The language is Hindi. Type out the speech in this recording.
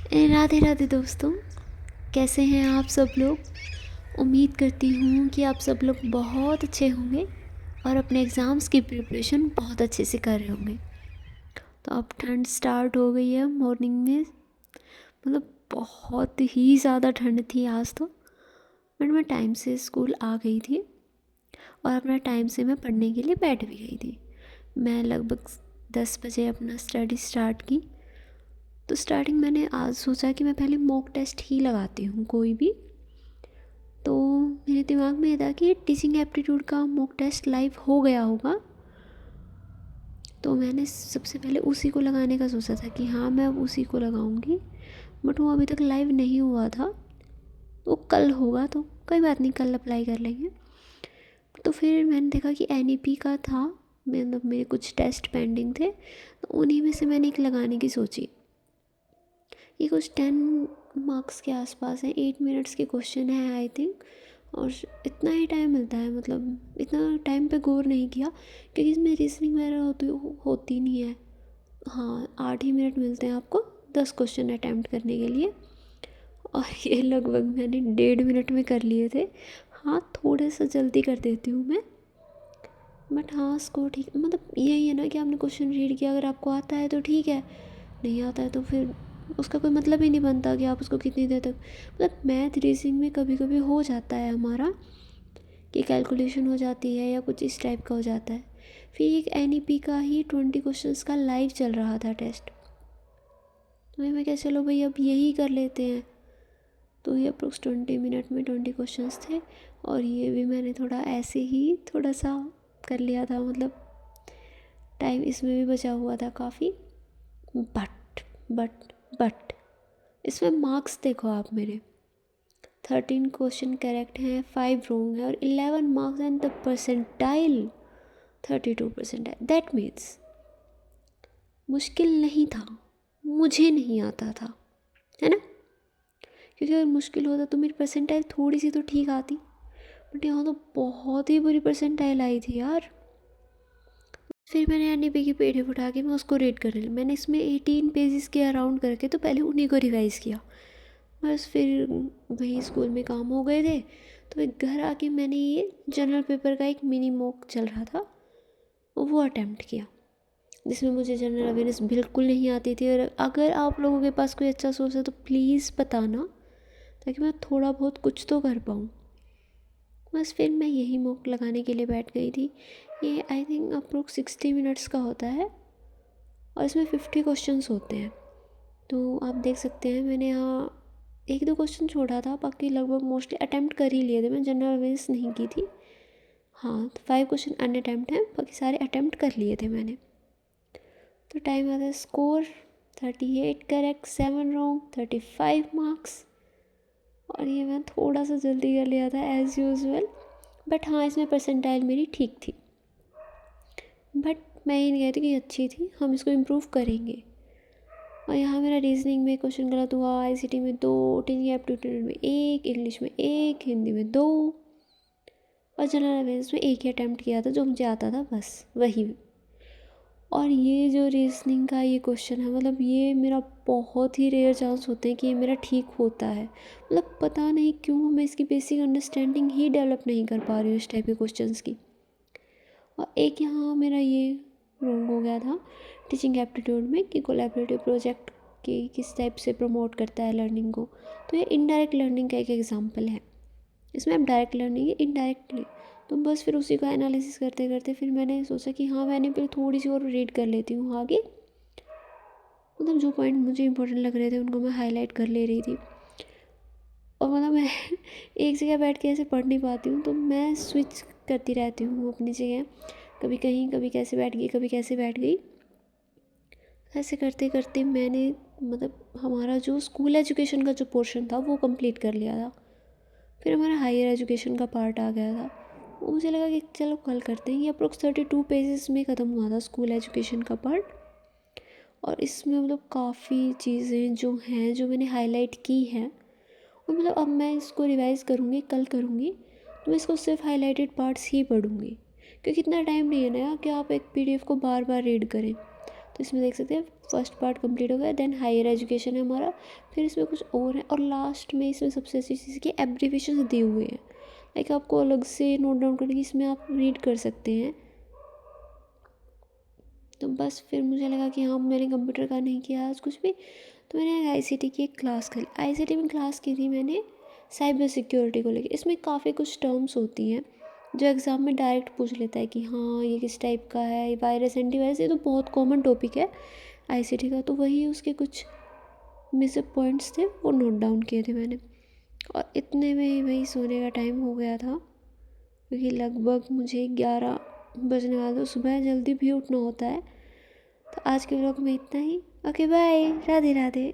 राधे राधे दोस्तों, कैसे हैं आप सब लोग। उम्मीद करती हूँ कि आप सब लोग बहुत अच्छे होंगे और अपने एग्ज़ाम्स की प्रिपरेशन बहुत अच्छे से कर रहे होंगे। तो अब ठंड स्टार्ट हो गई है मॉर्निंग में, मतलब बहुत ही ज़्यादा ठंड थी आज तो। बट मैं टाइम से स्कूल आ गई थी और अपना टाइम से मैं पढ़ने के लिए बैठ भी गई थी। मैं लगभग 10 बजे अपना स्टडी स्टार्ट की। तो स्टार्टिंग मैंने आज सोचा कि मैं पहले मॉक टेस्ट ही लगाती हूँ कोई भी। तो मेरे दिमाग में ये था कि टीचिंग एप्टीट्यूड का मॉक टेस्ट लाइव हो गया होगा, तो मैंने सबसे पहले उसी को लगाने का सोचा था कि हाँ मैं अब उसी को लगाऊंगी। बट वो अभी तक लाइव नहीं हुआ था, तो कल होगा, तो कोई बात नहीं, कल अप्लाई कर लेंगे। तो फिर मैंने देखा कि NEP का था, मतलब मेरे कुछ टेस्ट पेंडिंग थे, तो उन्हीं में से मैंने एक लगाने की सोची। ये कुछ 10 मार्क्स के आसपास है, 8 मिनट्स के क्वेश्चन है आई थिंक, और इतना ही टाइम मिलता है, मतलब इतना टाइम पे गौर नहीं किया क्योंकि इसमें रीजनिंग वगैरह होती नहीं है। हाँ, 8 ही मिनट मिलते हैं आपको 10 क्वेश्चन अटैम्प्ट करने के लिए, और ये लगभग मैंने 1.5 मिनट में कर लिए थे। हाँ, थोड़ा सा जल्दी कर देती हूँ मैं, बट हाँ स्कोर ठीक, मतलब यही है ना कि आपने क्वेश्चन रीड किया, अगर आपको आता है तो ठीक है, नहीं आता है तो फिर उसका कोई मतलब ही नहीं बनता कि आप उसको कितनी देर तक, मतलब मैथ रीजनिंग में कभी कभी हो जाता है हमारा कि कैलकुलेशन हो जाती है या कुछ इस टाइप का हो जाता है। फिर एक NEP का ही 20 क्वेश्चंस का लाइव चल रहा था टेस्ट, तो मैं क्या चलो भाई अब यही कर लेते हैं। तो ये अप्रोक्स 20 मिनट में 20 क्वेश्चंस थे, और ये भी मैंने थोड़ा ऐसे ही थोड़ा सा कर लिया था, मतलब टाइम इसमें भी बचा हुआ था काफ़ी। बट इसमें मार्क्स देखो आप मेरे, 13 क्वेश्चन करेक्ट हैं, 5 रॉन्ग है और 11 marks and the percentile 32%। That means मुश्किल नहीं था, मुझे नहीं आता था, है ना। क्योंकि अगर मुश्किल होता तो मेरी परसेंटाइल थोड़ी सी तो ठीक आती, बट यहाँ तो बहुत ही बुरी परसेंटाइल आई थी यार। फिर मैंने NEP की PDF उठा के मैं उसको रीड कर ली। मैंने इसमें 18 पेजेस के अराउंड करके तो पहले उन्हीं को रिवाइज़ किया। बस फिर वहीं स्कूल में काम हो गए थे, तो फिर घर आके मैंने ये जनरल पेपर का एक मिनी मॉक चल रहा था वो अटैम्प्ट किया, जिसमें मुझे जनरल अवेयरनेस बिल्कुल नहीं आती थी। और अगर आप लोगों के पास कोई अच्छा सोर्स है तो प्लीज़ बताना, ताकि मैं थोड़ा बहुत कुछ तो कर पाऊँ। बस फिर मैं यही मॉक लगाने के लिए बैठ गई थी। ये आई थिंक अप्रोक्स 60 मिनट्स का होता है और इसमें 50 क्वेश्चंस होते हैं। तो आप देख सकते हैं मैंने यहाँ 1-2 क्वेश्चन छोड़ा था, बाकी लगभग मोस्टली अटैम्प्ट कर ही लिए थे, मैं जनरल अवेयरनेस नहीं की थी। हाँ, तो 5 क्वेश्चन अनअटैम्प्ट हैं, बाकी सारे अटैम्प्ट कर लिए थे मैंने। तो टाइम आता है स्कोर 38 करेक्ट, 7 रॉन्ग, 35 मार्क्स। और ये मैं थोड़ा सा जल्दी कर लिया था एज़ यूजुअल, बट हाँ इसमें परसेंटाइल मेरी ठीक थी। बट मैं ये नहीं कहती कि अच्छी थी, हम इसको इम्प्रूव करेंगे। और यहाँ मेरा रीजनिंग में क्वेश्चन गलत हुआ, ICT में 2, टीचिंग एप्टीट्यूड में 1, इंग्लिश में 1, हिंदी में 2, और जनरल अवेयरनेस में 1 ही अटैम्प्ट किया था जो मुझे आता था, बस वही। और ये जो रीजनिंग का ये क्वेश्चन है, मतलब ये मेरा बहुत ही रेयर चांस होते हैं कि ये मेरा ठीक होता है। मतलब पता नहीं क्यों मैं इसकी बेसिक अंडरस्टैंडिंग ही डेवलप नहीं कर पा रही हूँ इस टाइप के क्वेश्चंस की। और एक यहाँ मेरा ये रॉन्ग हो गया था टीचिंग एप्टीट्यूड में कि कोलैबोरेटिव प्रोजेक्ट की किस टाइप से प्रमोट करता है लर्निंग को। तो ये इनडायरेक्ट लर्निंग का एक एग्जांपल है, इसमें अब डायरेक्ट लर्निंग है इनडायरेक्टली। तो बस फिर उसी का एनालिसिस करते करते फिर मैंने सोचा कि हाँ मैंने फिर थोड़ी सी और रीड कर लेती हूँ आगे, मतलब जो पॉइंट मुझे इंपॉर्टेंट लग रहे थे उनको मैं हाईलाइट कर ले रही थी। और मतलब मैं एक जगह बैठ के ऐसे पढ़ नहीं पाती हूँ, तो मैं स्विच करती रहती हूँ अपनी जगह, कभी कहीं कभी कैसे बैठ गई कभी कैसे बैठ गई। ऐसे करते करते मैंने, मतलब हमारा जो स्कूल एजुकेशन का जो पोर्शन था वो कंप्लीट कर लिया था। फिर हमारा हायर एजुकेशन का पार्ट आ गया था, वो मुझे लगा कि चलो कल करते हैं। ये अप्रोक्स 32 पेजेस में ख़त्म हुआ था स्कूल एजुकेशन का पार्ट। और इसमें मतलब काफ़ी चीज़ें जो हैं जो मैंने हाईलाइट की हैं, और मतलब अब मैं इसको रिवाइज़ करूँगी, कल करूँगी, तो मैं इसको सिर्फ हाईलाइटेड पार्ट्स ही पढ़ूँगी, क्योंकि इतना टाइम नहीं है ना कि आप एक PDF को बार बार रीड करें। तो इसमें देख सकते हैं फर्स्ट पार्ट कंप्लीट हो गया। देन हायर एजुकेशन है हमारा, फिर इसमें कुछ और है, और लास्ट में इसमें सबसे अच्छी चीज़ की एब्रीविएशन दिए हुए हैं, लाइक आपको अलग से नोट डाउन करने की, इसमें आप रीड कर सकते हैं। तो बस फिर मुझे लगा कि हाँ, मैंने कंप्यूटर का नहीं किया आज कुछ भी, तो मैंने आईसीटी की एक क्लास करी। आईसीटी में क्लास की थी मैंने साइबर सिक्योरिटी को लेकर। इसमें काफ़ी कुछ टर्म्स होती हैं जो एग्ज़ाम में डायरेक्ट पूछ लेता है कि हाँ ये किस टाइप का है, वायरस एंटीवायरस, ये तो बहुत कॉमन टॉपिक है आईसीटी का। तो वही उसके कुछ मिस पॉइंट्स थे, वो नोट डाउन किए थे मैंने। और इतने में ही वही सोने का टाइम हो गया था, क्योंकि लगभग मुझे 11 बजने वाला था, सुबह जल्दी भी उठना होता है। तो आज के व्लॉग में इतना ही। Okay bye, Radhe Radhe.